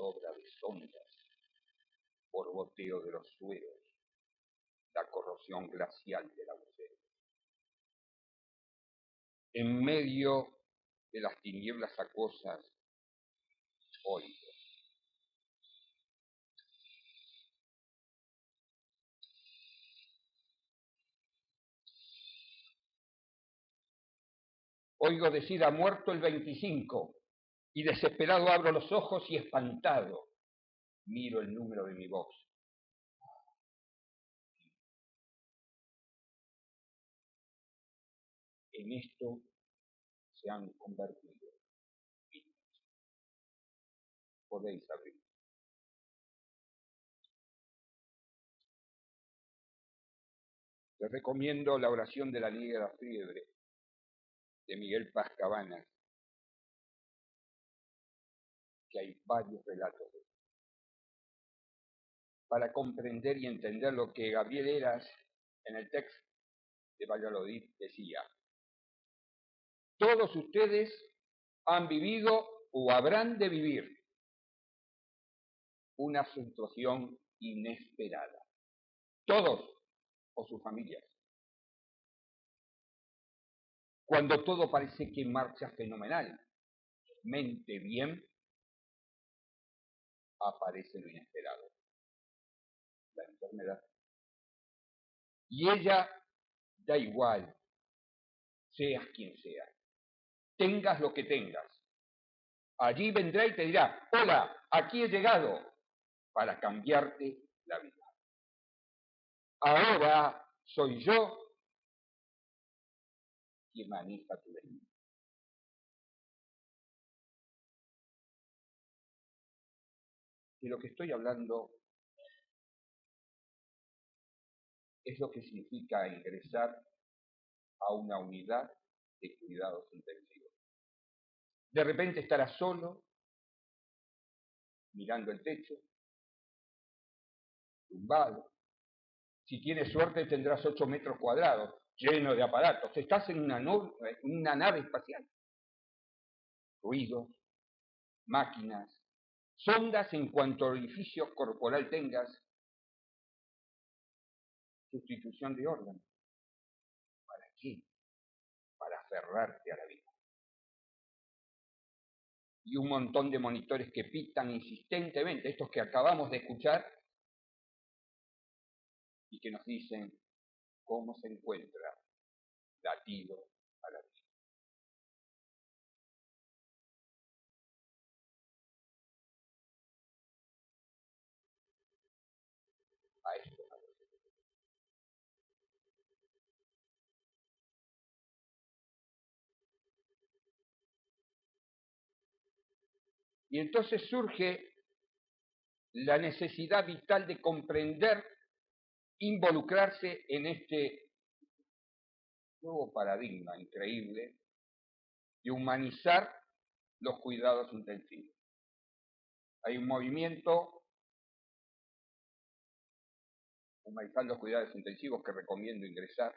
zozobra de sondas, borboteo de los suelos, la corrosión glacial del agujero. En medio de las tinieblas acuosas, oigo. Oigo decir: ha muerto el 25, y desesperado abro los ojos y espantado miro el número de mi box. En esto se han convertido. Podéis abrir. Les recomiendo la oración de la negra fiebre de Miguel Paz Cabanas, que hay varios relatos de él, para comprender y entender lo que Gabriel Heras en el texto de Valladolid decía: todos ustedes han vivido o habrán de vivir una situación inesperada. Todos o sus familias. Cuando todo parece que marcha fenomenal, mente bien, aparece lo inesperado, la enfermedad. Y ella da igual, seas quien seas, tengas lo que tengas. Allí vendrá y te dirá: hola, aquí he llegado para cambiarte la vida. Ahora soy yo quien maneja tu destino. De lo que estoy hablando es lo que significa ingresar a una unidad de cuidados intensivos. De repente estarás solo, mirando el techo, tumbado. Si tienes suerte tendrás 8 metros cuadrados, lleno de aparatos. Estás en una nave espacial. Ruidos, máquinas, sondas en cuanto orificio corporal tengas, sustitución de órganos. ¿Para qué? Para aferrarte a la vida. Y un montón de monitores que pitan insistentemente, estos que acabamos de escuchar, y que nos dicen cómo se encuentra latido a la vida. A esto. Y entonces surge la necesidad vital de comprender, involucrarse en este nuevo paradigma increíble de humanizar los cuidados intensivos. Hay un movimiento, Humanizar los cuidados intensivos, que recomiendo ingresar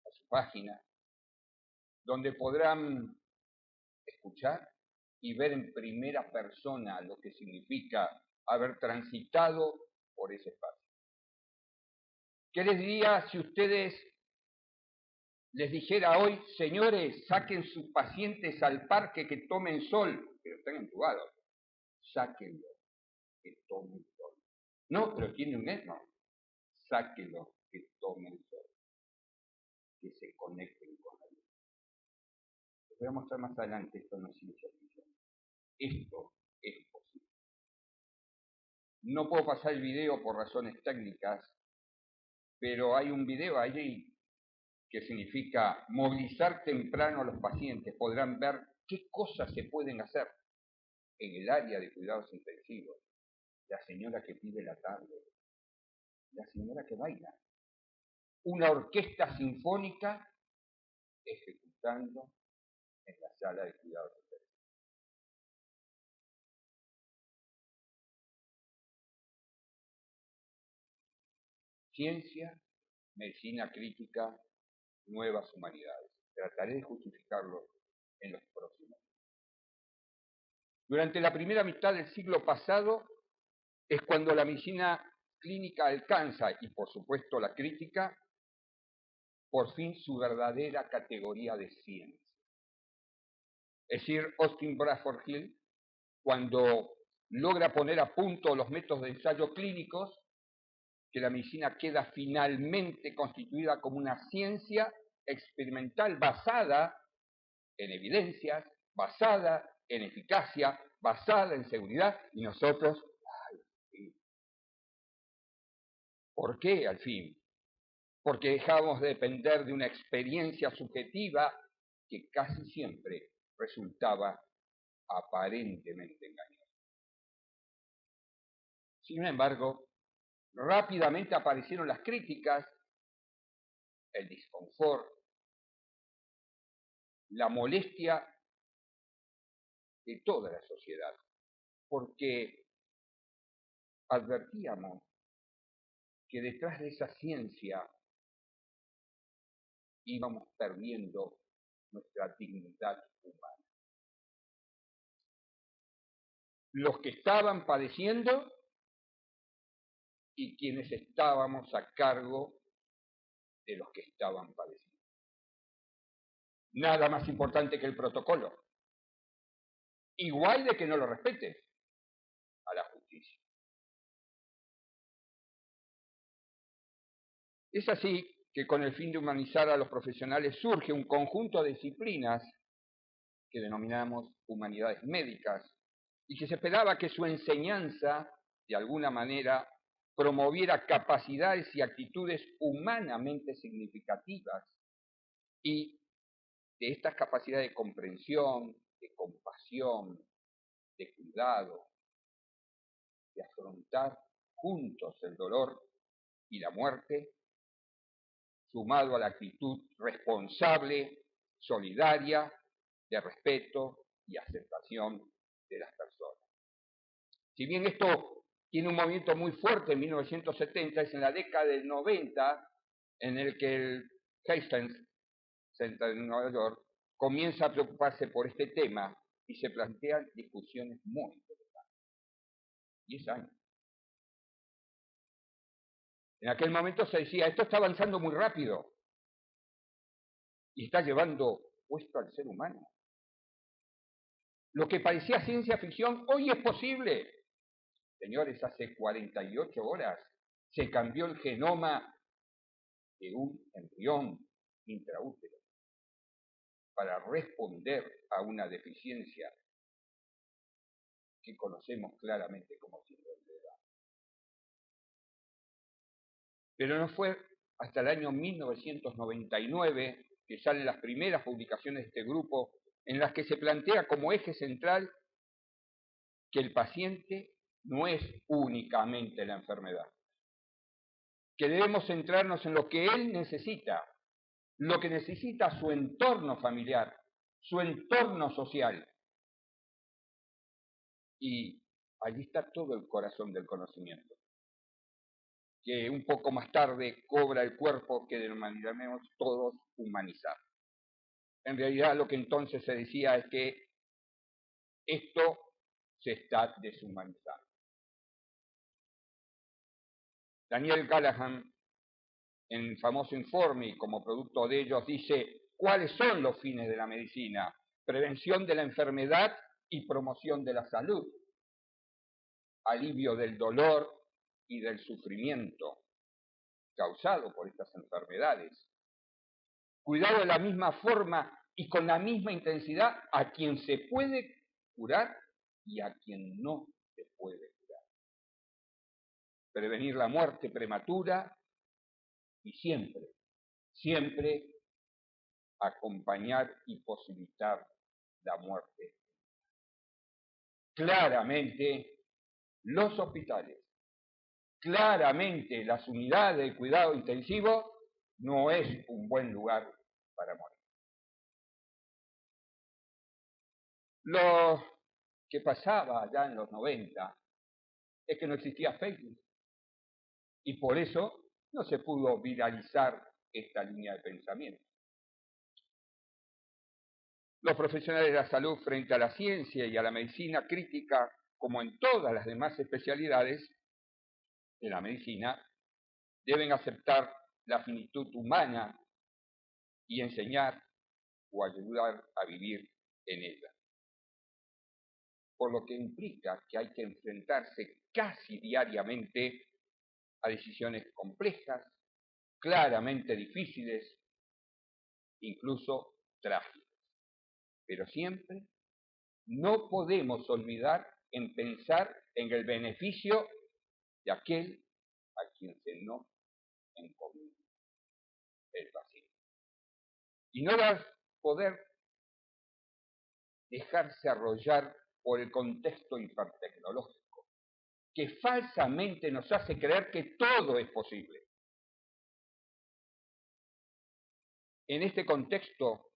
a su página, donde podrán escuchar y ver en primera persona lo que significa haber transitado por ese espacio. ¿Qué les diría si ustedes les dijera hoy: señores, saquen sus pacientes al parque, que tomen sol, pero están entubados, sáquenlo, que tomen sol? No, pero tiene un mes, no. Sáquenlo, que tomen sol, que se conecten con la vida. Les voy a mostrar más adelante, esto no es ciencia ficción. Esto es posible. No puedo pasar el video por razones técnicas, pero hay un video allí que significa movilizar temprano a los pacientes. Podrán ver qué cosas se pueden hacer en el área de cuidados intensivos. La señora que pide la tarde, la señora que baila, una orquesta sinfónica ejecutando en la sala de cuidados intensivos. Ciencia, medicina crítica, nuevas humanidades. Trataré de justificarlo en los próximos. Durante la primera mitad del siglo pasado es cuando la medicina clínica alcanza, y por supuesto la crítica, por fin su verdadera categoría de ciencia. Es decir, Austin Bradford Hill, cuando logra poner a punto los métodos de ensayo clínicos, que la medicina queda finalmente constituida como una ciencia experimental basada en evidencias, basada en eficacia, basada en seguridad, y nosotros, ¿por qué al fin? Porque dejamos de depender de una experiencia subjetiva que casi siempre resultaba aparentemente engañosa. Sin embargo, rápidamente aparecieron las críticas, el disconfort, la molestia de toda la sociedad, porque advertíamos que detrás de esa ciencia íbamos perdiendo nuestra dignidad humana. Los que estaban padeciendo y quienes estábamos a cargo de los que estaban padeciendo. Nada más importante que el protocolo. Igual de que no lo respetes a la justicia. Es así que con el fin de humanizar a los profesionales surge un conjunto de disciplinas que denominamos humanidades médicas y que se esperaba que su enseñanza, de alguna manera, promoviera capacidades y actitudes humanamente significativas y de estas capacidades de comprensión, de compasión, de cuidado, de afrontar juntos el dolor y la muerte, sumado a la actitud responsable, solidaria, de respeto y aceptación de las personas. Si bien esto tiene un movimiento muy fuerte en 1970, es en la década del 90 en el que el Hastings Center de Nueva York comienza a preocuparse por este tema y se plantean discusiones muy interesantes. 10 años. En aquel momento se decía, esto está avanzando muy rápido y está llevando puesto al ser humano. Lo que parecía ciencia ficción hoy es posible. Señores, hace 48 horas se cambió el genoma de un embrión intraútero para responder a una deficiencia que conocemos claramente como síndrome de Down. Pero no fue hasta el año 1999 que salen las primeras publicaciones de este grupo en las que se plantea como eje central que el paciente no es únicamente la enfermedad, que debemos centrarnos en lo que él necesita, lo que necesita su entorno familiar, su entorno social. Y allí está todo el corazón del conocimiento, que un poco más tarde cobra el cuerpo que denominaremos todos humanizar. En realidad lo que entonces se decía es que esto se está deshumanizando. Daniel Gallagher, en el famoso informe y como producto de ellos, dice cuáles son los fines de la medicina: prevención de la enfermedad y promoción de la salud, alivio del dolor y del sufrimiento causado por estas enfermedades, cuidado de la misma forma y con la misma intensidad a quien se puede curar y a quien no se puede curar, prevenir la muerte prematura y siempre, siempre acompañar y posibilitar la muerte. Claramente, los hospitales, claramente las unidades de cuidado intensivo no es un buen lugar para morir. Lo que pasaba allá en los 90 es que no existía Facebook y por eso no se pudo viralizar esta línea de pensamiento. Los profesionales de la salud frente a la ciencia y a la medicina crítica, como en todas las demás especialidades de la medicina, deben aceptar la finitud humana y enseñar o ayudar a vivir en ella. Por lo que implica que hay que enfrentarse casi diariamente a decisiones complejas, claramente difíciles, incluso trágicas. Pero siempre no podemos olvidar en pensar en el beneficio de aquel a quien se nos encomienda, el paciente. Y no va a poder dejarse arrollar por el contexto hipertecnológico, que falsamente nos hace creer que todo es posible. En este contexto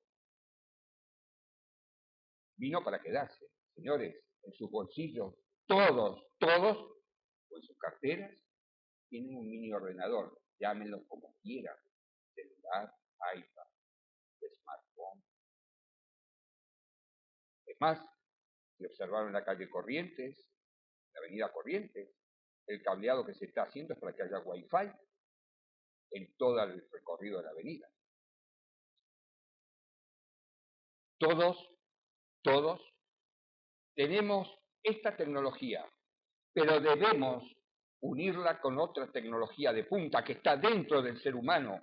vino para quedarse, señores, en sus bolsillos, todos, o en sus carteras, tienen un mini ordenador, llámenlo como quieran, celular, iPad, smartphone. Es más, si observaron la calle Corrientes, la avenida Corrientes, el cableado que se está haciendo es para que haya Wi-Fi en todo el recorrido de la avenida. Todos tenemos esta tecnología, pero debemos unirla con otra tecnología de punta que está dentro del ser humano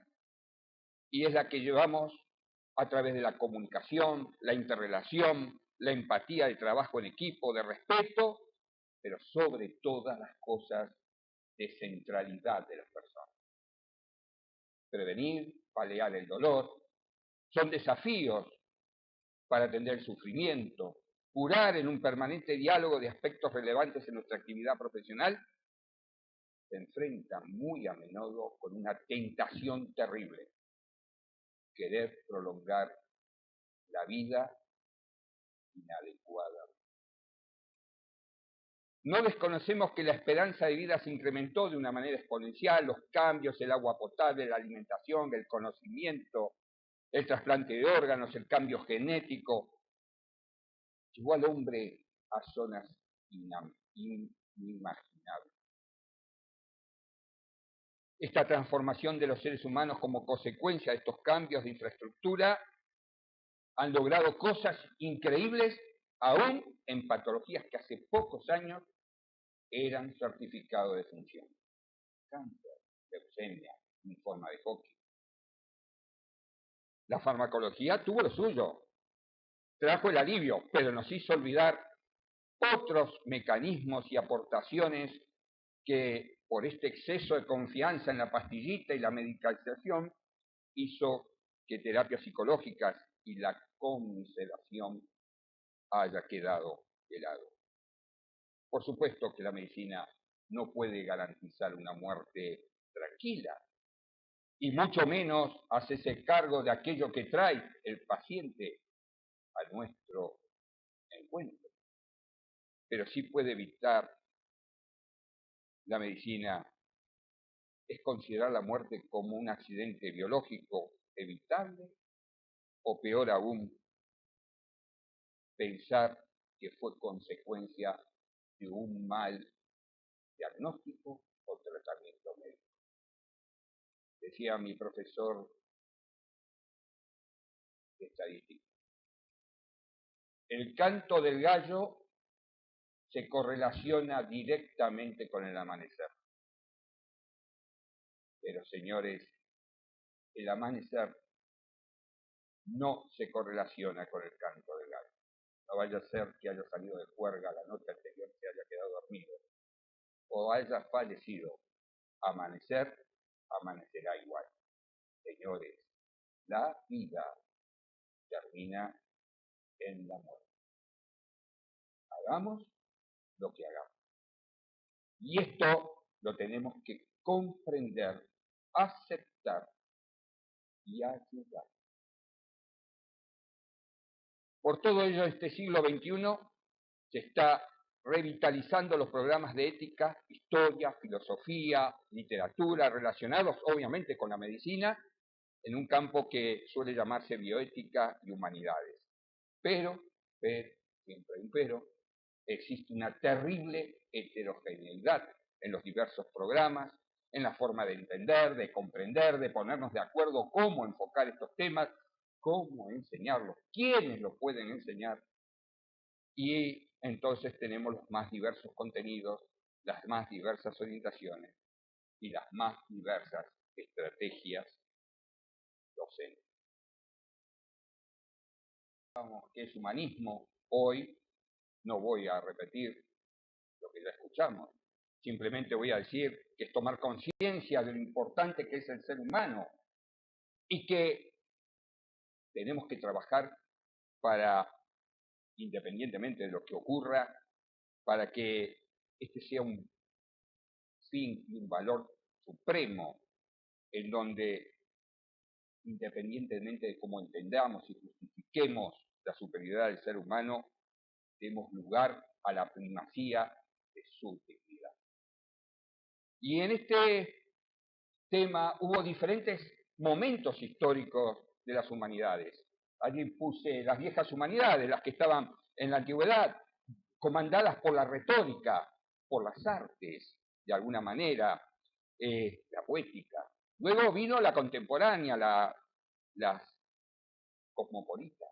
y es la que llevamos a través de la comunicación, la interrelación, la empatía, el trabajo en equipo, de respeto, pero sobre todas las cosas de centralidad de las personas. Prevenir, paliar el dolor, son desafíos para atender el sufrimiento, curar en un permanente diálogo de aspectos relevantes en nuestra actividad profesional, se enfrenta muy a menudo con una tentación terrible: querer prolongar la vida inadecuada. No desconocemos que la esperanza de vida se incrementó de una manera exponencial, los cambios, el agua potable, la alimentación, el conocimiento, el trasplante de órganos, el cambio genético, llevó al hombre a zonas inimaginables. Esta transformación de los seres humanos como consecuencia de estos cambios de infraestructura han logrado cosas increíbles aún en patologías que hace pocos años eran certificados de función. Cáncer, leucemia, linfoma de Hodgkin. La farmacología tuvo lo suyo, trajo el alivio, pero nos hizo olvidar otros mecanismos y aportaciones que por este exceso de confianza en la pastillita y la medicalización hizo que terapias psicológicas y la conmiseración haya quedado de lado. Por supuesto que la medicina no puede garantizar una muerte tranquila, y mucho menos hacerse cargo de aquello que trae el paciente a nuestro encuentro. Pero sí puede evitar, la medicina es considerar la muerte como un accidente biológico evitable, o peor aún, pensar que fue consecuencia de un mal diagnóstico o tratamiento médico. Decía mi profesor de estadística, el canto del gallo se correlaciona directamente con el amanecer. Pero señores, el amanecer no se correlaciona con el canto del gallo. No vaya a ser que haya salido de juerga la noche anterior, que haya quedado dormido, o haya fallecido. Amanecer, amanecerá igual. Señores, la vida termina en la muerte. Hagamos lo que hagamos. Y esto lo tenemos que comprender, aceptar y ayudar. Por todo ello, este siglo XXI se está revitalizando los programas de ética, historia, filosofía, literatura, relacionados obviamente con la medicina, en un campo que suele llamarse bioética y humanidades. pero, siempre hay un pero, existe una terrible heterogeneidad en los diversos programas, en la forma de entender, de comprender, de ponernos de acuerdo cómo enfocar estos temas, cómo enseñarlos, quiénes los pueden enseñar. Y entonces tenemos los más diversos contenidos, las más diversas orientaciones y las más diversas estrategias docentes. ¿Qué es humanismo? Hoy no voy a repetir lo que ya escuchamos, simplemente voy a decir que es tomar conciencia de lo importante que es el ser humano y que tenemos que trabajar para, independientemente de lo que ocurra, para que este sea un fin y un valor supremo en donde, independientemente de cómo entendamos y justifiquemos la superioridad del ser humano, demos lugar a la primacía de su dignidad. Y en este tema hubo diferentes momentos históricos de las humanidades. Allí puse las viejas humanidades, las que estaban en la antigüedad, comandadas por la retórica, por las artes, de alguna manera, la poética. Luego vino la contemporánea, las cosmopolitas,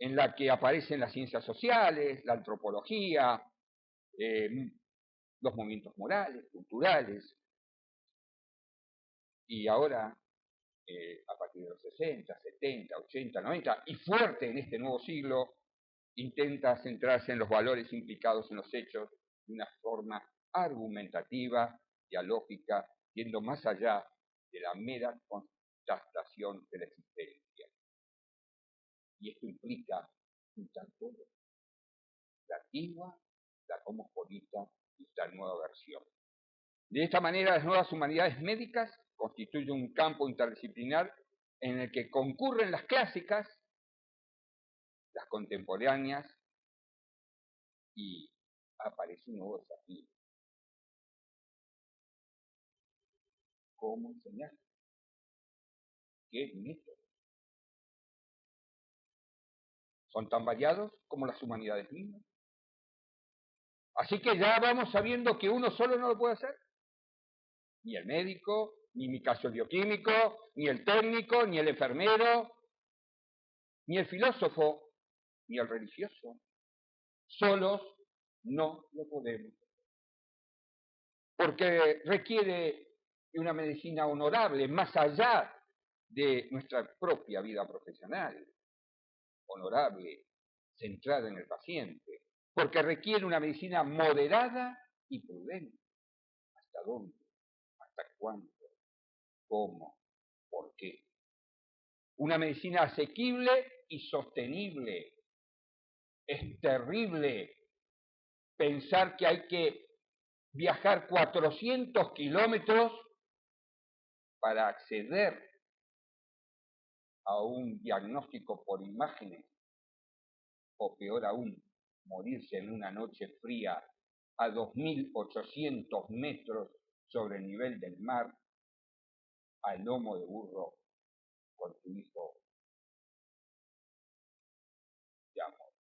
en la que aparecen las ciencias sociales, la antropología, los movimientos morales, culturales, y ahora, a partir de los 60, 70, 80, 90, y fuerte en este nuevo siglo, intenta centrarse en los valores implicados en los hechos de una forma argumentativa, dialógica, yendo más allá de la mera constatación de la existencia. Y esto implica juntar todo, la antigua, la cosmopolita y esta nueva versión. De esta manera, las nuevas humanidades médicas constituyen un campo interdisciplinar en el que concurren las clásicas, las contemporáneas, y aparece un nuevo desafío. ¿Cómo enseñar? ¿Qué método? Son tan variados como las humanidades mismas. Así que ya vamos sabiendo que uno solo no lo puede hacer. Ni el médico, ni mi caso el bioquímico, ni el técnico, ni el enfermero, ni el filósofo, ni el religioso. Solos no lo podemos. Porque requiere de una medicina honorable, más allá de nuestra propia vida profesional. Honorable, centrada en el paciente. Porque requiere una medicina moderada y prudente. ¿Hasta dónde? ¿Hasta cuándo? ¿Cómo? ¿Por qué? Una medicina asequible y sostenible. Es terrible pensar que hay que viajar 400 kilómetros para acceder a un diagnóstico por imágenes, o peor aún, morirse en una noche fría a 2.800 metros sobre el nivel del mar, al lomo de burro, con tu hijo de amor.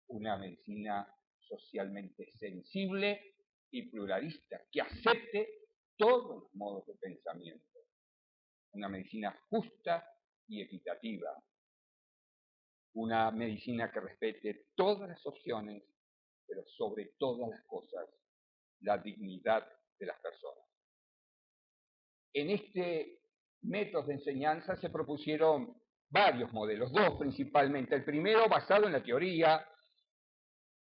Una medicina socialmente sensible y pluralista, que acepte todos los modos de pensamiento. Una medicina justa y equitativa. Una medicina que respete todas las opciones, pero sobre todas las cosas, la dignidad de las personas. En este método de enseñanza se propusieron varios modelos, dos principalmente. El primero basado en la teoría,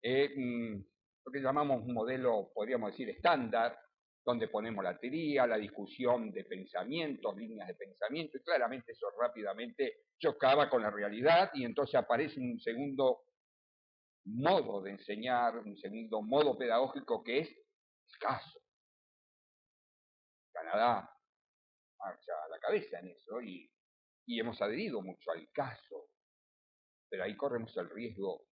lo que llamamos un modelo, podríamos decir, estándar, donde ponemos la teoría, la discusión de pensamientos, líneas de pensamiento, y claramente eso rápidamente chocaba con la realidad, y entonces aparece un segundo modo de enseñar, un segundo modo pedagógico que es el caso. Canadá marcha a la cabeza en eso, y hemos adherido mucho al caso, pero ahí corremos el riesgo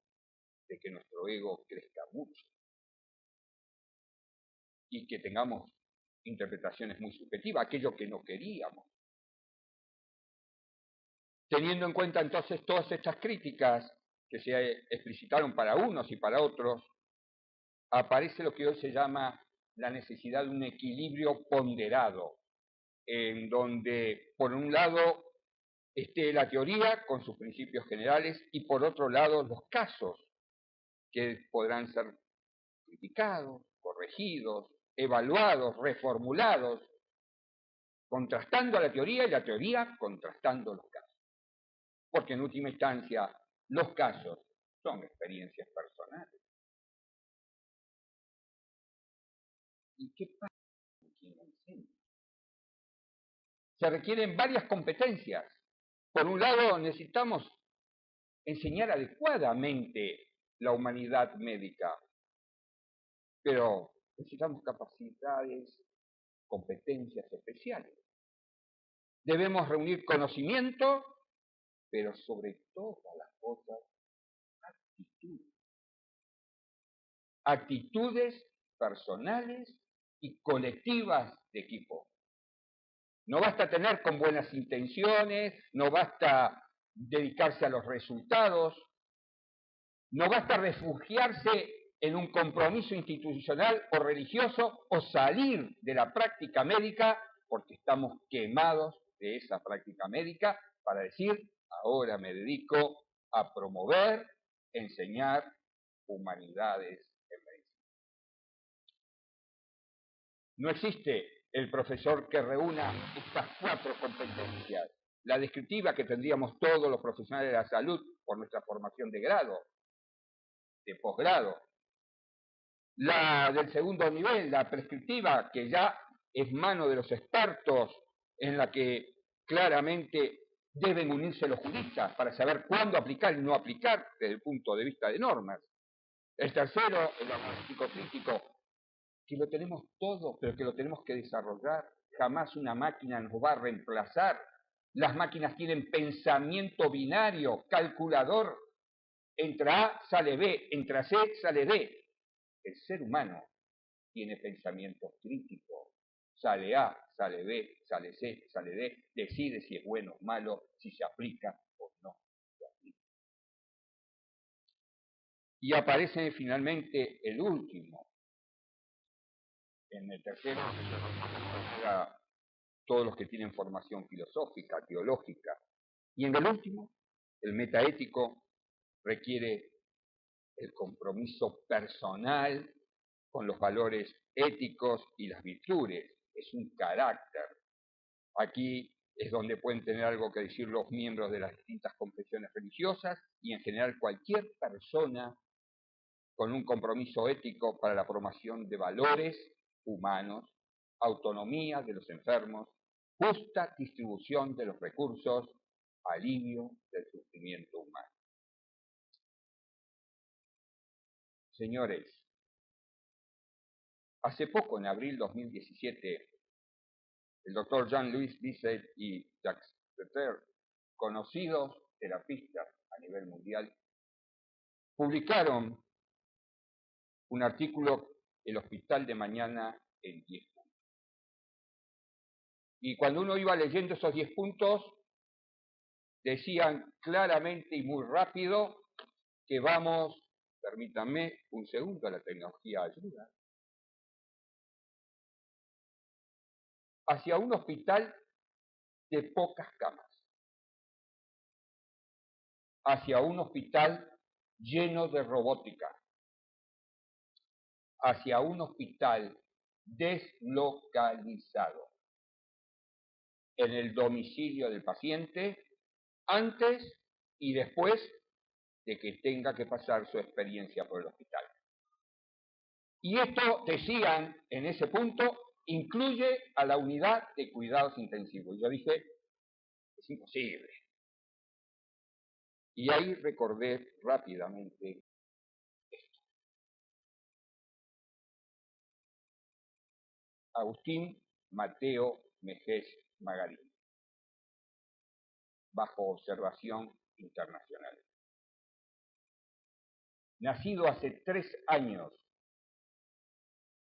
de que nuestro ego crezca mucho y que tengamos interpretaciones muy subjetivas, aquello que no queríamos. Teniendo en cuenta entonces todas estas críticas que se explicitaron para unos y para otros, aparece lo que hoy se llama la necesidad de un equilibrio ponderado, en donde, por un lado, esté la teoría con sus principios generales y, por otro lado, los casos que podrán ser criticados, corregidos, evaluados, reformulados, contrastando a la teoría y la teoría contrastando los casos. Porque en última instancia, los casos son experiencias personales. ¿Y qué pasa con quien enseña? Se requieren varias competencias. Por un lado, necesitamos enseñar adecuadamente la humanidad médica, pero necesitamos capacidades, competencias especiales. Debemos reunir conocimiento, pero sobre todas las cosas, actitudes. Actitudes personales y colectivas de equipo. No basta tener con buenas intenciones, no basta dedicarse a los resultados, no basta refugiarse en un compromiso institucional o religioso o salir de la práctica médica porque estamos quemados de esa práctica médica para decir, ahora me dedico a promover, enseñar humanidades en medicina. No existe el profesor que reúna estas 4 competencias. La descriptiva que tendríamos todos los profesionales de la salud por nuestra formación de grado, de posgrado. La del segundo nivel, la prescriptiva, que ya es mano de los expertos, en la que claramente deben unirse los juristas para saber cuándo aplicar y no aplicar desde el punto de vista de normas. El tercero, el diagnóstico crítico, que lo tenemos todo, pero que lo tenemos que desarrollar. Jamás una máquina nos va a reemplazar. Las máquinas tienen pensamiento binario, calculador. Entra A, sale B, entra C, sale D. El ser humano tiene pensamiento crítico. Sale A, sale B, sale C, sale D. Decide si es bueno o malo, si se aplica o no se aplica. Y aparece finalmente el último. En el tercero, todos los que tienen formación filosófica, teológica. Y en el último, el metaético requiere el compromiso personal con los valores éticos y las virtudes. Es un carácter. Aquí es donde pueden tener algo que decir los miembros de las distintas confesiones religiosas y en general cualquier persona con un compromiso ético para la promoción de valores humanos, autonomía de los enfermos, justa distribución de los recursos, alivio del sufrimiento humano. Señores, hace poco, en abril de 2017, el doctor Jean-Louis Bisset y Jacques Peter, conocidos terapistas a nivel mundial, publicaron un artículo, El hospital de mañana en 10 puntos. Y cuando uno iba leyendo esos 10 puntos, decían claramente y muy rápido que vamos, permítanme un segundo, la tecnología ayuda, hacia un hospital de pocas camas, hacia un hospital lleno de robótica, hacia un hospital deslocalizado en el domicilio del paciente antes y después de que tenga que pasar su experiencia por el hospital. Y esto, decían en ese punto, incluye a la unidad de cuidados intensivos. Yo dije, es imposible. Y ahí recordé rápidamente esto. Agustín Mateo Mejés Magarín, bajo observación internacional. Nacido hace 3 años,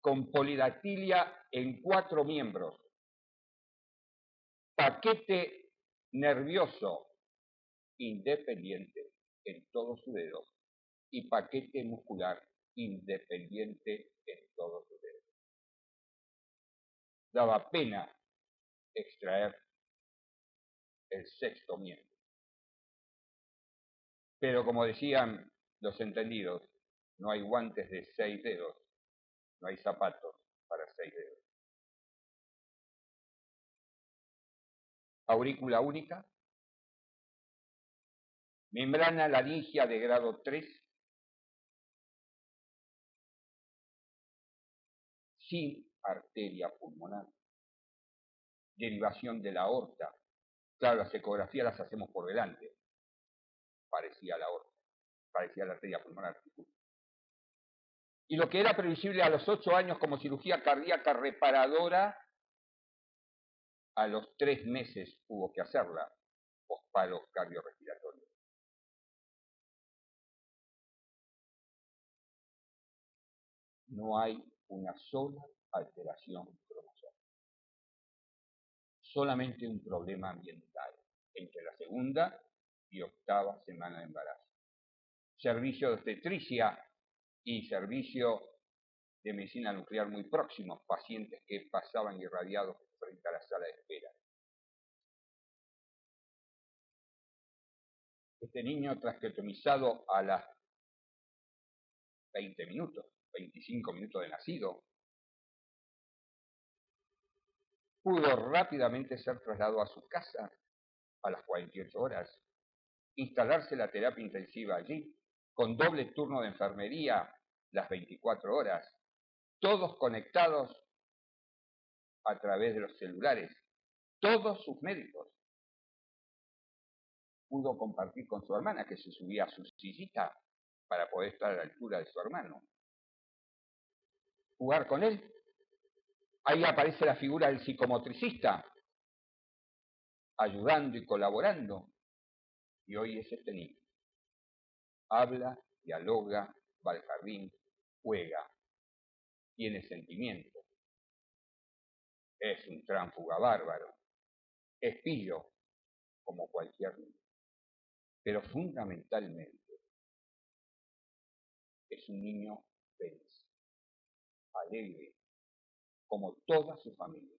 con polidactilia en 4 miembros, paquete nervioso independiente en todo su dedo y paquete muscular independiente en todo su dedo. Daba pena extraer el sexto miembro. Pero como decían los entendidos, no hay guantes de 6 dedos, no hay zapatos para 6 dedos. Aurícula única, membrana laringia de grado 3, sin arteria pulmonar, derivación de la aorta. Claro, las ecografías las hacemos por delante, parecía la aorta, parecía la arteria pulmonar. Y lo que era previsible a los 8 años como cirugía cardíaca reparadora, a los 3 meses hubo que hacerla, posparo cardiorrespiratorio. No hay una sola alteración cromosómica, solamente un problema ambiental entre la segunda y 8ª semana de embarazo. Servicio de obstetricia y servicio de medicina nuclear muy próximos, pacientes que pasaban irradiados frente a la sala de espera. Este niño traqueotomizado a las 20 minutos, 25 minutos de nacido, pudo rápidamente ser trasladado a su casa a las 48 horas, instalarse la terapia intensiva allí, con doble turno de enfermería las 24 horas, todos conectados a través de los celulares, todos sus médicos. Pudo compartir con su hermana, que se subía a su sillita para poder estar a la altura de su hermano. Jugar con él. Ahí aparece la figura del psicomotricista, ayudando y colaborando. Y hoy es este niño. Habla, dialoga, va al jardín, juega, tiene sentimientos. Es un tránfuga bárbaro. Es pillo, como cualquier niño. Pero fundamentalmente es un niño feliz, alegre, como toda su familia,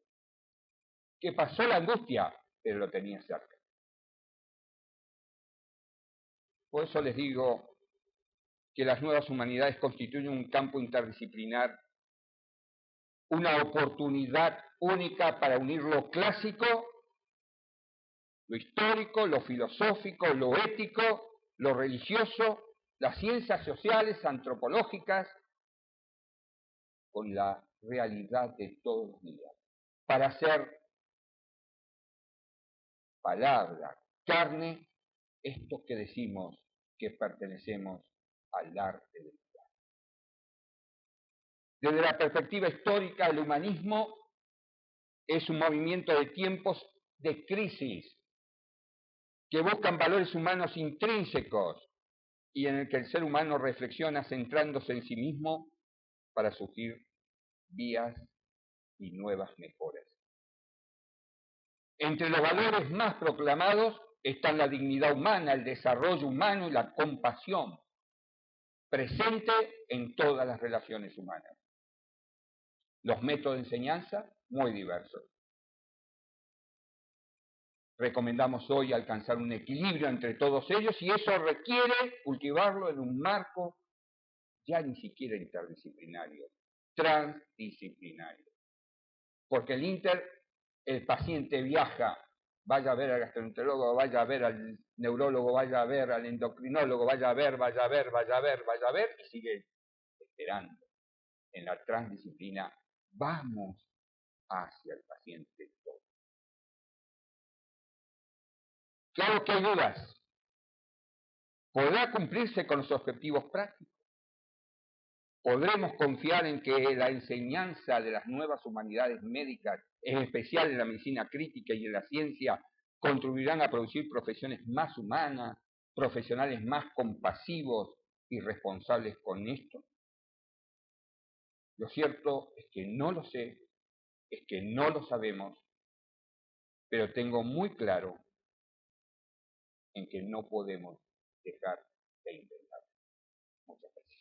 que pasó la angustia, pero lo tenía cerca. Por eso les digo que las nuevas humanidades constituyen un campo interdisciplinar, una oportunidad única para unir lo clásico, lo histórico, lo filosófico, lo ético, lo religioso, las ciencias sociales, antropológicas, con la realidad de todos los días, para hacer palabra, carne, esto que decimos que pertenecemos al arte del día. Desde la perspectiva histórica, el humanismo es un movimiento de tiempos de crisis que buscan valores humanos intrínsecos y en el que el ser humano reflexiona centrándose en sí mismo para surgir vías y nuevas mejoras. Entre los valores más proclamados están la dignidad humana, el desarrollo humano y la compasión, presente en todas las relaciones humanas. Los métodos de enseñanza, muy diversos. Recomendamos hoy alcanzar un equilibrio entre todos ellos y eso requiere cultivarlo en un marco ya ni siquiera interdisciplinario, transdisciplinario. Porque el paciente viaja, vaya a ver al gastroenterólogo, vaya a ver al neurólogo, vaya a ver al endocrinólogo, vaya a ver, y sigue esperando. En la transdisciplina vamos hacia el paciente todo. Claro que hay dudas. ¿Podrá cumplirse con los objetivos prácticos? ¿Podremos confiar en que la enseñanza de las nuevas humanidades médicas, en especial en la medicina crítica y en la ciencia, contribuirán a producir profesiones más humanas, profesionales más compasivos y responsables con esto? Lo cierto es que no lo sé, es que no lo sabemos, pero tengo muy claro en que no podemos dejar de intentar. Muchas gracias.